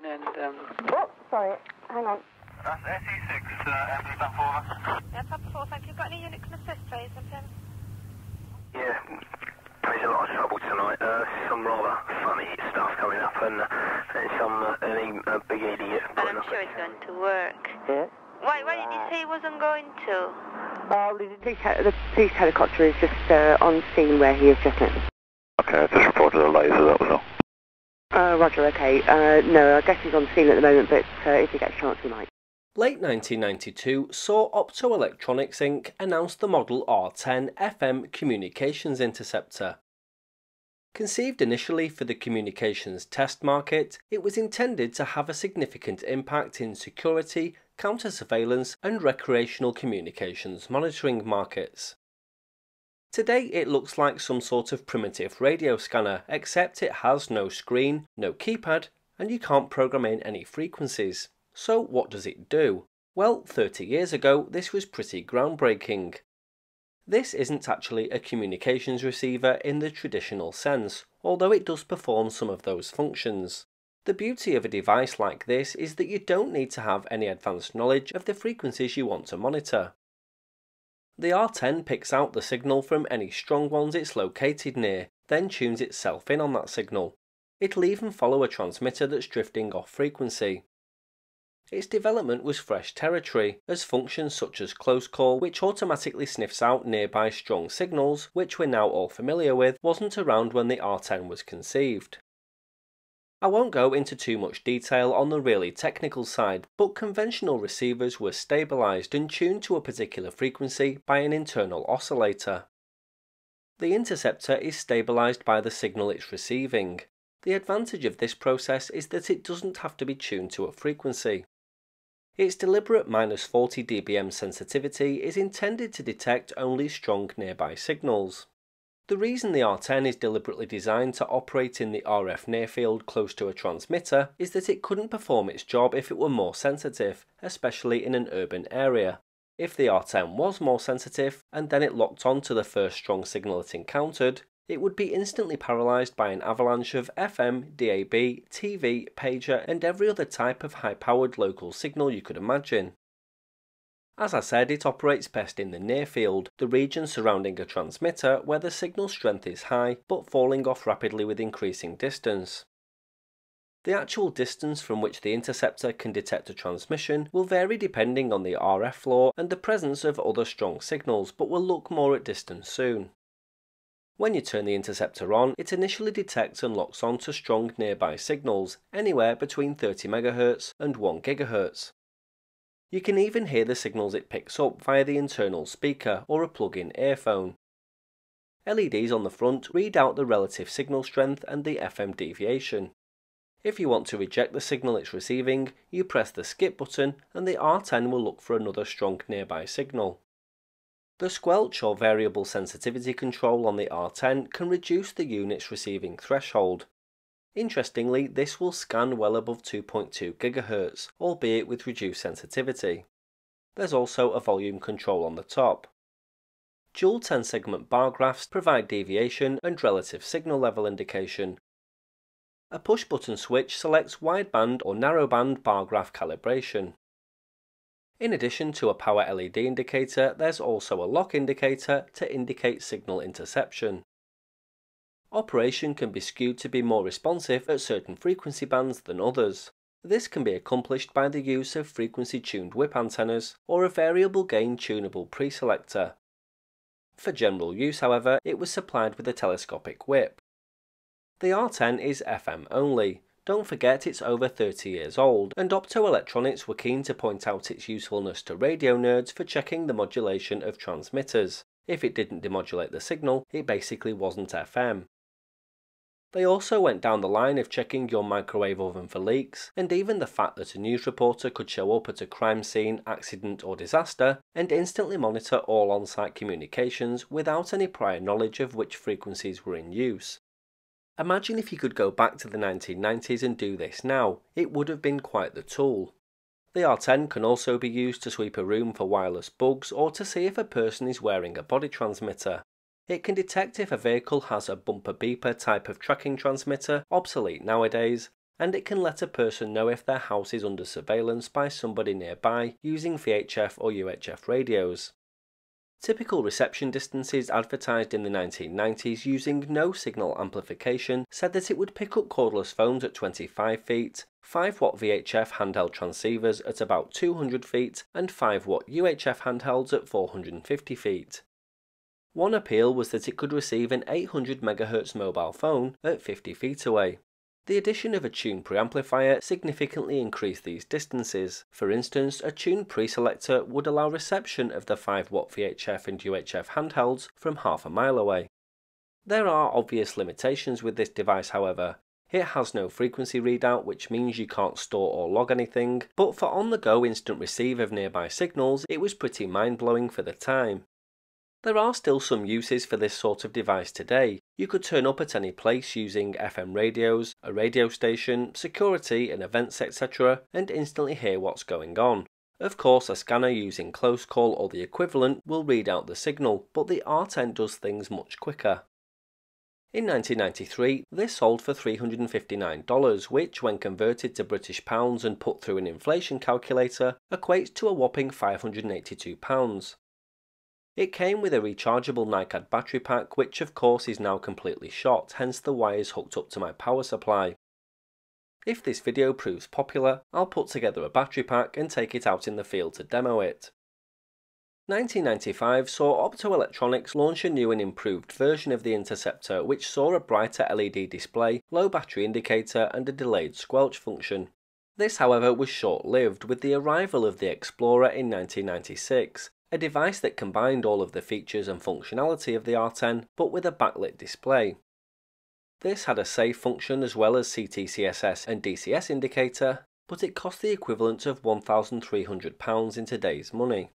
and... Oh, sorry, hang on. That's SE6, Emily Stanford. Yeah, Papa 4, thank you. Got any unit can assist, please, Tim? Yeah, there's a lot of trouble tonight. Some rather funny stuff coming up, and some big idiot. And I'm sure it's going to work. Yeah. Why did you say it wasn't going to? The police helicopter is just on scene where he is just now. Okay, I just reported a laser, that was all. Roger, okay. No, I guess he's on scene at the moment, but if he gets a chance, he might. Late 1992 saw Optoelectronics Inc. announce the Model R10 FM communications interceptor. Conceived initially for the communications test market, it was intended to have a significant impact in security, counter-surveillance and recreational communications monitoring markets. Today it looks like some sort of primitive radio scanner, except it has no screen, no keypad, and you can't program in any frequencies. So what does it do? Well, 30 years ago this was pretty groundbreaking. This isn't actually a communications receiver in the traditional sense, although it does perform some of those functions. The beauty of a device like this is that you don't need to have any advanced knowledge of the frequencies you want to monitor. The R10 picks out the signal from any strong ones it's located near, then tunes itself in on that signal. It'll even follow a transmitter that's drifting off frequency. Its development was fresh territory, as functions such as close call, which automatically sniffs out nearby strong signals, which we're now all familiar with, wasn't around when the R10 was conceived. I won't go into too much detail on the really technical side, but conventional receivers were stabilised and tuned to a particular frequency by an internal oscillator. The interceptor is stabilised by the signal it's receiving. The advantage of this process is that it doesn't have to be tuned to a frequency. Its deliberate -40 dBm sensitivity is intended to detect only strong nearby signals. The reason the R10 is deliberately designed to operate in the RF near field close to a transmitter is that it couldn't perform its job if it were more sensitive, especially in an urban area. If the R10 was more sensitive, and then it locked on to the first strong signal it encountered, it would be instantly paralysed by an avalanche of FM, DAB, TV, pager and every other type of high-powered local signal you could imagine. As I said, it operates best in the near field, the region surrounding a transmitter where the signal strength is high but falling off rapidly with increasing distance. The actual distance from which the interceptor can detect a transmission will vary depending on the RF law and the presence of other strong signals, but we'll look more at distance soon. When you turn the interceptor on, it initially detects and locks on to strong nearby signals, anywhere between 30 MHz and 1 GHz. You can even hear the signals it picks up via the internal speaker or a plug-in earphone. LEDs on the front read out the relative signal strength and the FM deviation. If you want to reject the signal it's receiving, you press the skip button and the R10 will look for another strong nearby signal. The squelch or variable sensitivity control on the R10 can reduce the unit's receiving threshold. Interestingly, this will scan well above 2.2 GHz, albeit with reduced sensitivity. There's also a volume control on the top. Dual 10-segment bar graphs provide deviation and relative signal level indication. A push-button switch selects wideband or narrowband bar graph calibration. In addition to a power LED indicator, there's also a lock indicator to indicate signal interception. Operation can be skewed to be more responsive at certain frequency bands than others. This can be accomplished by the use of frequency-tuned whip antennas or a variable gain tunable preselector. For general use, however, it was supplied with a telescopic whip. The R10 is FM only. Don't forget it's over 30 years old, and Optoelectronics were keen to point out its usefulness to radio nerds for checking the modulation of transmitters. If it didn't demodulate the signal, it basically wasn't FM. They also went down the line of checking your microwave oven for leaks, and even the fact that a news reporter could show up at a crime scene, accident or disaster, and instantly monitor all on-site communications without any prior knowledge of which frequencies were in use. Imagine if you could go back to the 1990s and do this now. It would have been quite the tool. The R10 can also be used to sweep a room for wireless bugs or to see if a person is wearing a body transmitter. It can detect if a vehicle has a bumper beeper type of tracking transmitter, obsolete nowadays, and it can let a person know if their house is under surveillance by somebody nearby using VHF or UHF radios. Typical reception distances advertised in the 1990s using no signal amplification said that it would pick up cordless phones at 25 feet, 5-watt VHF handheld transceivers at about 200 feet, and 5-watt UHF handhelds at 450 feet. One appeal was that it could receive an 800 MHz mobile phone at 50 feet away. The addition of a tune preamplifier significantly increased these distances. For instance, a tune preselector would allow reception of the 5-watt VHF and UHF handhelds from half a mile away. There are obvious limitations with this device, however. It has no frequency readout, which means you can't store or log anything, but for on-the-go instant receive of nearby signals, it was pretty mind-blowing for the time. There are still some uses for this sort of device today. You could turn up at any place using FM radios, a radio station, security and events etc. and instantly hear what's going on. Of course, a scanner using close call or the equivalent will read out the signal, but the R10 does things much quicker. In 1993, this sold for $359, which, when converted to British pounds and put through an inflation calculator, equates to a whopping £582. It came with a rechargeable NiCad battery pack, which of course is now completely shot, hence the wires hooked up to my power supply. If this video proves popular, I'll put together a battery pack and take it out in the field to demo it. 1995 saw Optoelectronics launch a new and improved version of the Interceptor, which saw a brighter LED display, low battery indicator and a delayed squelch function. This, however, was short-lived with the arrival of the Explorer in 1996. A device that combined all of the features and functionality of the R10, but with a backlit display. This had a save function as well as CTCSS and DCS indicator, but it cost the equivalent of £1,300 in today's money.